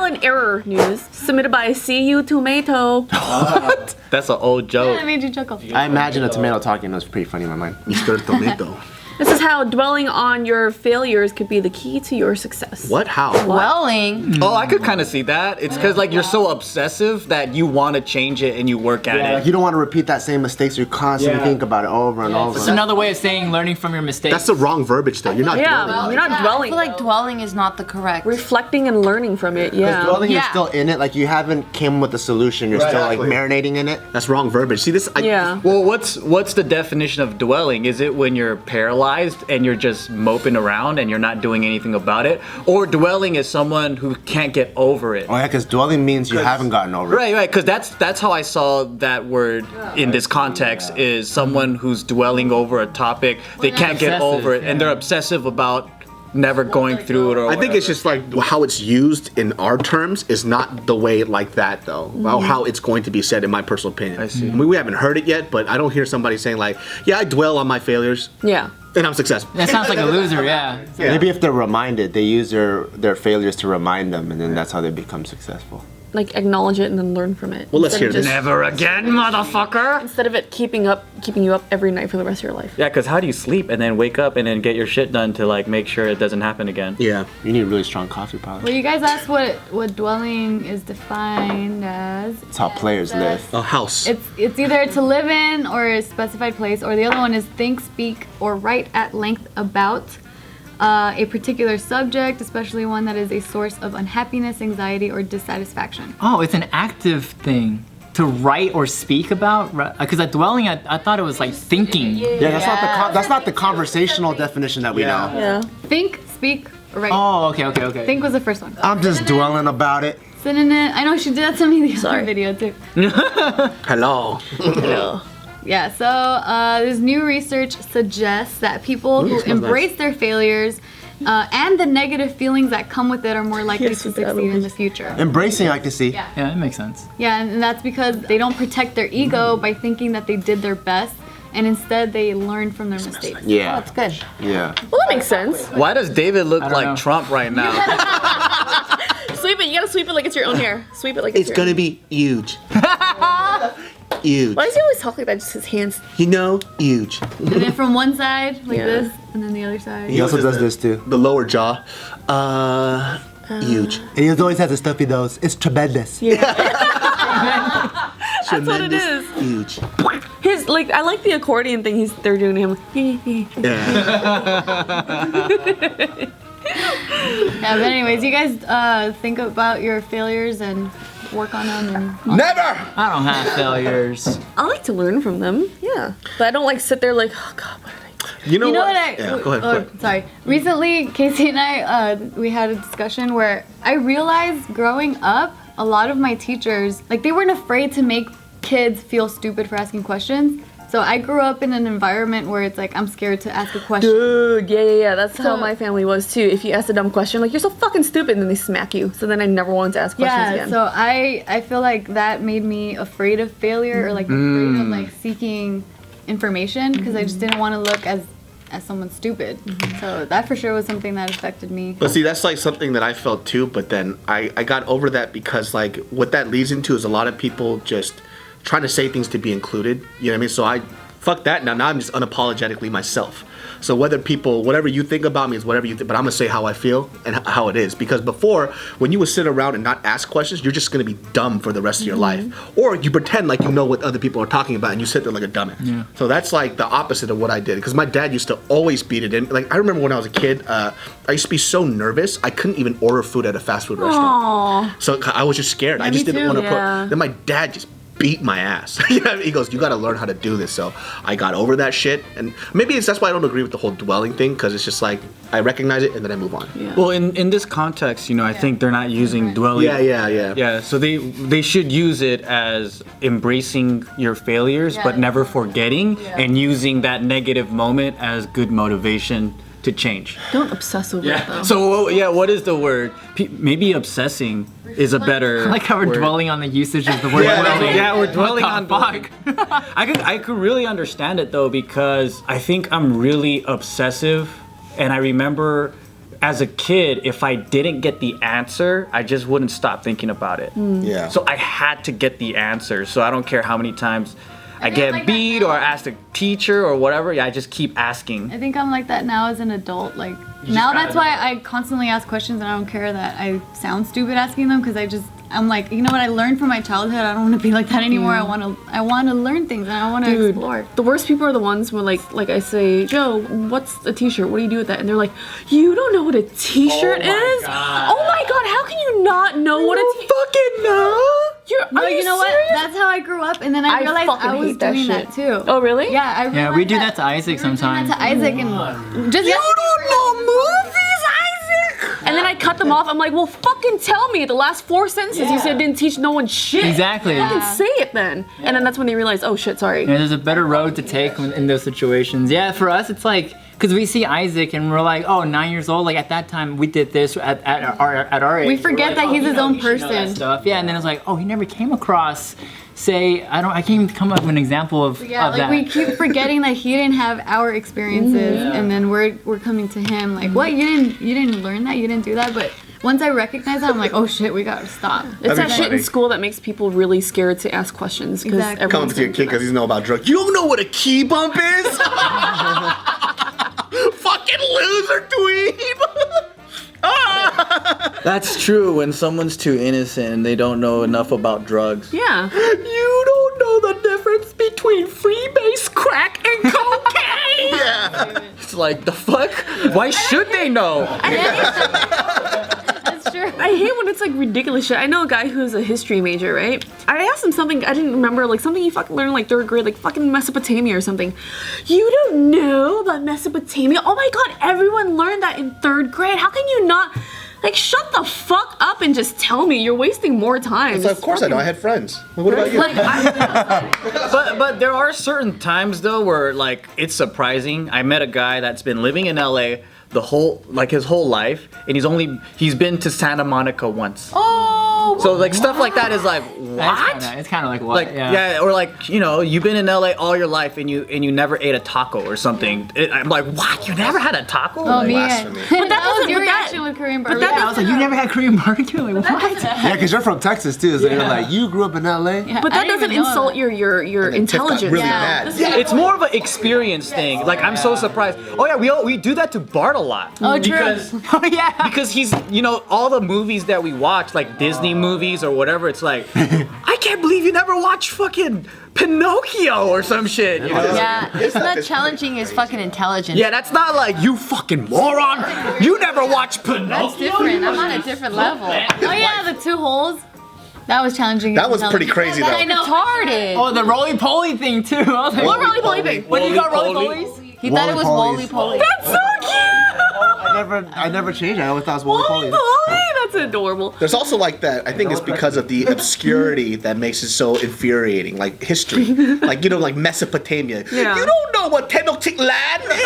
trial and error news submitted by CU Tomato. What? That's an old joke. That made you chuckle. I imagine a tomato talking. That was pretty funny in my mind. Mr. Tomato. This is how dwelling on your failures could be the key to your success. What? How? Dwelling. Oh, I could kind of see that. It's because like you're so obsessive that you want to change it and you work at Like it. you don't want to repeat that same mistake, so you constantly think about it over and over. It's another way of saying learning from your mistakes. That's the wrong verbiage, though. You're not Yeah, dwelling. you're not I dwelling. feel like dwelling is not the correct. Reflecting and learning from it, Because yeah. dwelling, you're Yeah. still in it. Like you haven't came with a solution. You're still like marinating in it. That's wrong verbiage. See this? Yeah. Well, what's the definition of dwelling? Is it when you're paralyzed and you're just moping around and you're not doing anything about it? Or dwelling is someone who can't get over it? Oh yeah, because dwelling means you haven't gotten over it. Right, because that's how I saw that word in this context is someone who's dwelling over a topic. They can't get Obsessive, over it and they're yeah. obsessive about never going through it or I think it's just like how it's used in our terms is not the way like that though. Well, how it's going to be said in my personal opinion. I see. I mean, we haven't heard it yet, but I don't hear somebody saying like, yeah, I dwell on my failures Yeah. and I'm successful. That sounds like a loser, yeah. Maybe if they're reminded, they use their failures to remind them, and then that's how they become successful. Like acknowledge it and then learn from it. Well, let's Instead of hear this. just- never again, motherfucker. Instead of it keeping you up every night for the rest of your life. Yeah, because how do you sleep and then wake up and then get your shit done to like make sure it doesn't happen again? Yeah. You need really strong coffee, probably. Well, you guys asked what dwelling is defined as. That's how players live. A house. It's either to live in or a specified place, or the other one is think, speak, or write at length about a particular subject, especially one that is a source of unhappiness, anxiety, or dissatisfaction. Oh, it's an active thing to write or speak about. Because at dwelling, I thought it was like thinking. Yeah, that's not the conversational definition that we know. Yeah. Think, speak, or write. Oh, okay. Think was the first one. I'm just dwelling about it. Synonym. I know she did that to me the other video too. Hello. Yeah, so this new research suggests that people who embrace their failures and the negative feelings that come with it are more likely to succeed in the future. Embracing, I can see. Yeah. Yeah, that makes sense. Yeah, and that's because they don't protect their ego by thinking that they did their best, and instead they learn from their mistakes. Yeah. Oh, that's good. Yeah. Well, that makes sense. Why does David look don't like know. Trump right now? Sweep it. You gotta sweep it like it's your own hair. Sweep it like it's It's your gonna be huge. Huge. Why does he always talk like that? Just his hands. You know, huge. And then from one side, like Yeah. this, and then the other side. He also does this too. The lower jaw. Huge. And he always has a stuffy nose. It's tremendous. That's what it is. Huge. His I like the accordion thing they're doing to him. Yeah, but anyways, you guys think about your failures and work on them. And Never! I don't have failures. I like to learn from them. Yeah, but I don't like sit there like, oh God, what did I do? You know You know what? what I? Yeah, go ahead. Oh, sorry. Recently, Casey and I we had a discussion where I realized growing up, a lot of my teachers they weren't afraid to make kids feel stupid for asking questions. So I grew up in an environment where it's like I'm scared to ask a question. Dude, yeah. That's how So- my family was too. If you ask a dumb question, like you're so fucking stupid, and then they smack you. So then I never wanted to ask questions Yeah, again. so I feel like that made me afraid of failure or like afraid of like seeking information because I just didn't want to look as someone stupid. So that for sure was something that affected me. But see, that's like something that I felt too, but then I got over that because like what that leads into is a lot of people just trying to say things to be included. You know what I mean? So I fuck that now I'm just unapologetically myself. So whatever you think about me is whatever you think, but I'm gonna say how I feel and how it is. Because before, when you would sit around and not ask questions, you're just gonna be dumb for the rest of your life. Or you pretend like you know what other people are talking about and you sit there like a dumbass. Yeah. So that's like the opposite of what I did. Because my dad used to always beat it in. Like I remember when I was a kid, I used to be so nervous, I couldn't even order food at a fast food restaurant. So I was just scared. I just me didn't too, want to yeah. Then my dad just beat my ass. He goes, you got to learn how to do this. So I got over that shit, and maybe that's why I don't agree with the whole dwelling thing, because it's just like I recognize it and then I move on. Yeah. Well, in this context, I think they're not using dwelling. Yeah. Yeah, so they should use it as embracing your failures, but never forgetting, and using that negative moment as good motivation to change. Don't obsess over it though. So what is the word? Maybe obsessing is a better. I like how we're word. dwelling on the usage of the word dwelling. Yeah, we're dwelling on fuck. I could really understand it though, because I think I'm really obsessive, and I remember as a kid, if I didn't get the answer, I just wouldn't stop thinking about it. Yeah. So I had to get the answer. So I don't care how many times I get like beat that or now. ask the teacher or whatever. Yeah, I just keep asking. I think I'm like that now as an adult. Like now, that's why I constantly ask questions, and I don't care that I sound stupid asking them because I'm like, you know what? I learned from my childhood. I don't want to be like that anymore. I want to learn things and I want to explore. The worst people are the ones when like I say, Joe, what's a t-shirt? What do you do with that? And they're like, you don't know what a t-shirt is? Oh my god, how can you not know what a t-shirt? Fucking no. No, you know what? That's how I grew up, and then I realized fucking I was hate that doing shit. that too. Oh really? Yeah, I realized Yeah, we do that to Isaac we were doing sometimes. that to Isaac, and just You don't know movies, Isaac. And then I cut them off. I'm like, well, fucking tell me the last 4 sentences you said didn't teach no one shit. Exactly. Fucking say it then. And then that's when they realize, oh shit, sorry. Yeah, there's a better road to take in those situations. Yeah, for us, it's like, because we see Isaac and we're like, oh, 9 years old. Like at that time, we did this at our age. We forget that he's his own person. Stuff. Yeah, and then it's like, oh, he never came across. Say, I can't even come up with an example of like that. we keep forgetting that he didn't have our experiences, and then we're coming to him like, what? You didn't learn that? You didn't do that? But once I recognize that, I'm like, oh shit, we gotta stop. It's that be shit funny. in school that makes people really scared to ask questions. Exactly. Come to your kid because he's know about drugs. You don't know what a key bump is? Fucking loser, dweeb. That's true when someone's too innocent and they don't know enough about drugs. Yeah. You don't know the difference between freebase crack and cocaine. Yeah. It's like, the fuck? Why should they know? That's true. I hate when it's like ridiculous shit. I know a guy who's a history major, right? I asked him something I didn't remember, like something he fucking learned in like 3rd grade, like fucking Mesopotamia or something. You don't know about Mesopotamia? Oh my god, everyone learned that in 3rd grade. How can you not? Like, shut the fuck up and just tell me. You're wasting more time. So of course I know. I had friends. What about you? Like, But there are certain times though where like it's surprising. I met a guy that's been living in LA his whole life, and he's been to Santa Monica once. oh, So like stuff like that is like what? It's kind of like what? Like yeah, or like you've been in LA all your life and you never ate a taco or something. I'm like, what? You never had a taco? Oh, Like, me. blasphemy. But that was doesn't- your but that- reaction with Korean barbecue. that I was like, you never had Korean barbecue? Like what? Yeah, because you're from Texas too, so you're like, you grew up in LA. Yeah, but I that didn't doesn't even know insult that. your And then Tiff got intelligence. really Yeah. mad. It's more of an experience thing. Like I'm so surprised. Oh yeah, we do that to Bart a lot. Oh, true. Because Oh yeah. because he's all the movies that we watch, like Disney movies or whatever, it's like I can't believe you never watched fucking Pinocchio or some shit. You know? Yeah, it's not challenging his fucking intelligence. Yeah, that's not like you fucking moron. You never watched That's Pinocchio. different. I'm on a different level. Oh yeah, the 2 holes. That was challenging. That was pretty crazy I though. know. Retarded. Oh, the roly poly thing too. I was like, What roly poly thing? When you got roly Roly-poly? polies? He thought it was Wally-polies. Wally Poly. That's so cute. I never changed. I always thought it was Wally Holy Poly. moly, that's adorable. There's also like that. I think it's because of the obscurity that makes it so infuriating. Like history, like like Mesopotamia. Yeah. You don't know what Tenochtitlan is,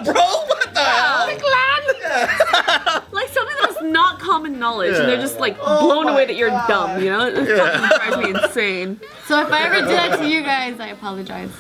bro. What the hell? Like something that's not common knowledge, and they're just like blown away that you're dumb. You know, it fucking drives me insane. So if I ever do that to you guys, I apologize.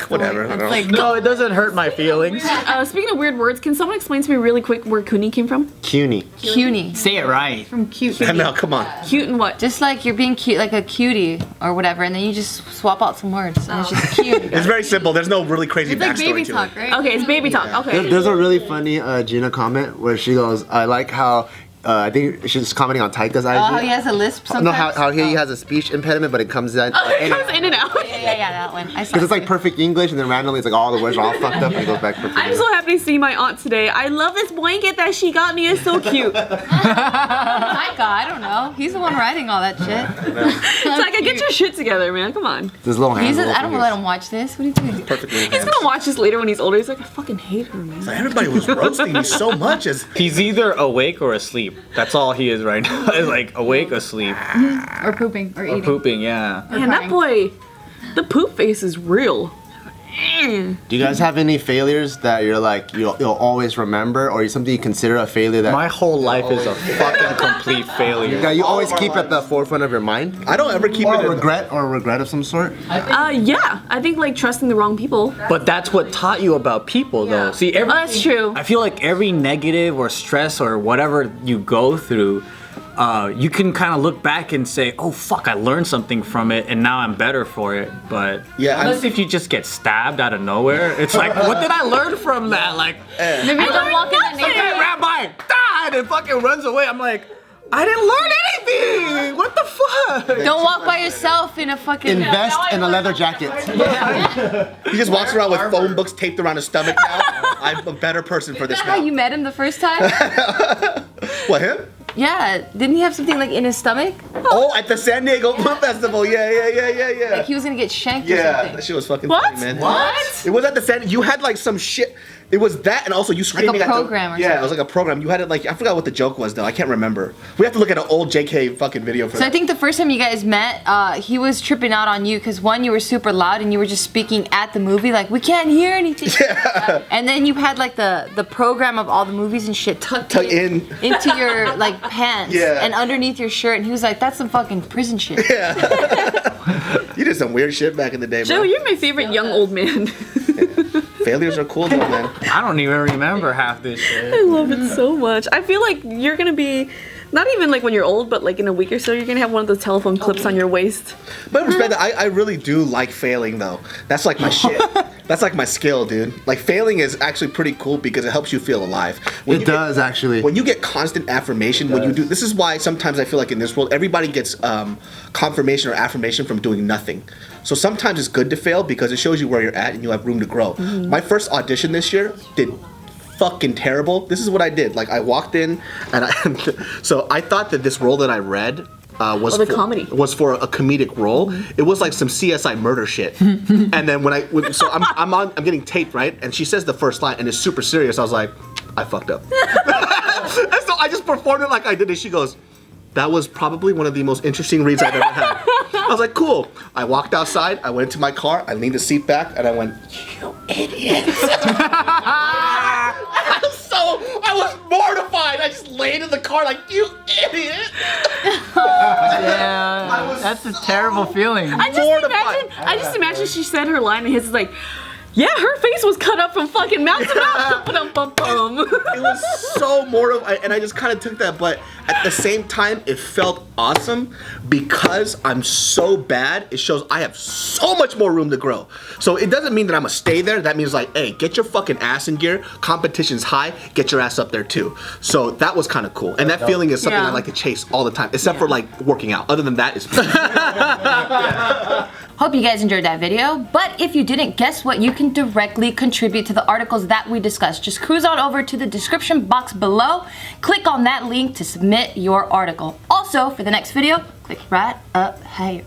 Whatever. I don't It's know. like No, it doesn't hurt my feelings. Speaking of weird words, can someone explain to me really quick where Kuni came from? CUNY. Cutie. Say it right. from cute. No, come on. Cute and what? Just like you're being cute, like a cutie or whatever, and then you just swap out some words, and it's just cute. It's very simple. There's no really crazy It's like backstory baby to talk, it. right? Okay, it's baby talk. Okay. There's a really funny Gina comment where she goes, I like how, I think she's commenting on Taika's IG. Oh, how he has a lisp sometimes? No, how he has a speech impediment, but it comes in. It comes in and out. Yeah, that one. I saw Because it's like perfect English, and then randomly it's like all the words are all fucked up, and it goes back perfect I'm English. so happy to see my aunt today. I love this blanket that she got me. It's so cute. Taika, I don't know. He's the one writing all that shit. It's like, get your shit together, man. Come on. This little hand. He's little I don't fingers. let him watch this. What are you doing? Perfectly. He's gonna watch this later when he's older. He's like, I fucking hate her, man. Everybody was roasting me so much as He's either awake or asleep. That's all he is right now. Is like awake, asleep, Or pooping or or eating. pooping. Yeah. Man, that boy, the poop face is real. Do you guys have any failures that you're like you'll always remember, or something you consider a failure that My whole life is a fucking complete failure. that you always keep at the forefront of your mind? I don't ever keep Or it a in regret of some sort? Yeah. I think like trusting the wrong people. But that's what taught you about people, though. See, Oh, that's true. I feel like every negative or stress or whatever you go through, you can kind of look back and say, "Oh fuck, I learned something from it, and now I'm better for it." But Yeah, unless if you just get stabbed out of nowhere, it's like, what did I learn from that? Like, Maybe don't walk in the okay, neighborhood. rabbi, died and fucking runs away. I'm like, I didn't learn anything. What the fuck? Don't walk by yourself in a fucking. Invest in a leather jacket. He just walks around with phone books taped around his stomach now. I'm a better person for this How now. you met him the first time? What, him? Yeah. Didn't he have something like in his stomach? Oh, at the San Diego Film Festival. Yeah. Like he was gonna get shanked or Yeah, something. that shit was fucking What? funny, man. What? It was at the San. You had like some shit. It was that, and also you screaming at program or Yeah, it was like a program. You had it like I forgot what the joke was though. I can't remember. We have to look at an old JK fucking video for So I that. think the first time you guys met, he was tripping out on you because one, you were super loud and you were just speaking at the movie like we can't hear anything. Yeah. And then you had like the program of all the movies and shit tucked in. into your like pants Yeah. and underneath your shirt, and he was like, "That's some fucking prison shit." You did some weird shit back in the day, Joe, bro. you're my favorite young old man. Failures are cool though, man. I don't even remember half this shit. I love it so much. I feel like you're gonna be, not even like when you're old, but like in a week or so, you're gonna have one of those telephone clips on your waist. But respect, I really do like failing though. That's like my shit. That's like my skill, dude. Like failing is actually pretty cool because it helps you feel alive. When It you get- does actually. When you get constant affirmation, when you do, this is why sometimes I feel like in this world everybody gets confirmation or affirmation from doing nothing. So sometimes it's good to fail because it shows you where you're at and you have room to grow. My first audition this year did fucking terrible. This is what I did. Like I walked in and so I thought that this role that I read was the comedy. was for a comedic role. It was like some CSI murder shit. And then so I'm getting taped, right? And she says the first line and it's super serious. I was like, I fucked up. And so I just performed it like I did it. She goes, that was probably one of the most interesting reads I've ever had. I was like, cool. I walked outside, I went into my car, I leaned the seat back, and I went, you idiot. I was mortified. I just laid in the car like, you idiot. Yeah, that's a terrible feeling. I just imagine she said her line and his is like, yeah, her face was cut up from fucking mouth to mouth. Bum-bum-bum-bum. It was so mortifying, and I just kind of took that, but at the same time, it felt awesome because I'm so bad. It shows I have so much more room to grow. So it doesn't mean that I'm gonna stay there. That means like, hey, get your fucking ass in gear. Competition's high. Get your ass up there too. So that was kind of cool, and that feeling is something Yeah. I like to chase all the time, except for like working out. Other than that, it's. Hope you guys enjoyed that video, but if you didn't, guess what? You can directly contribute to the articles that we discussed. Just cruise on over to the description box below, click on that link to submit your article. Also, for the next video, click right up here.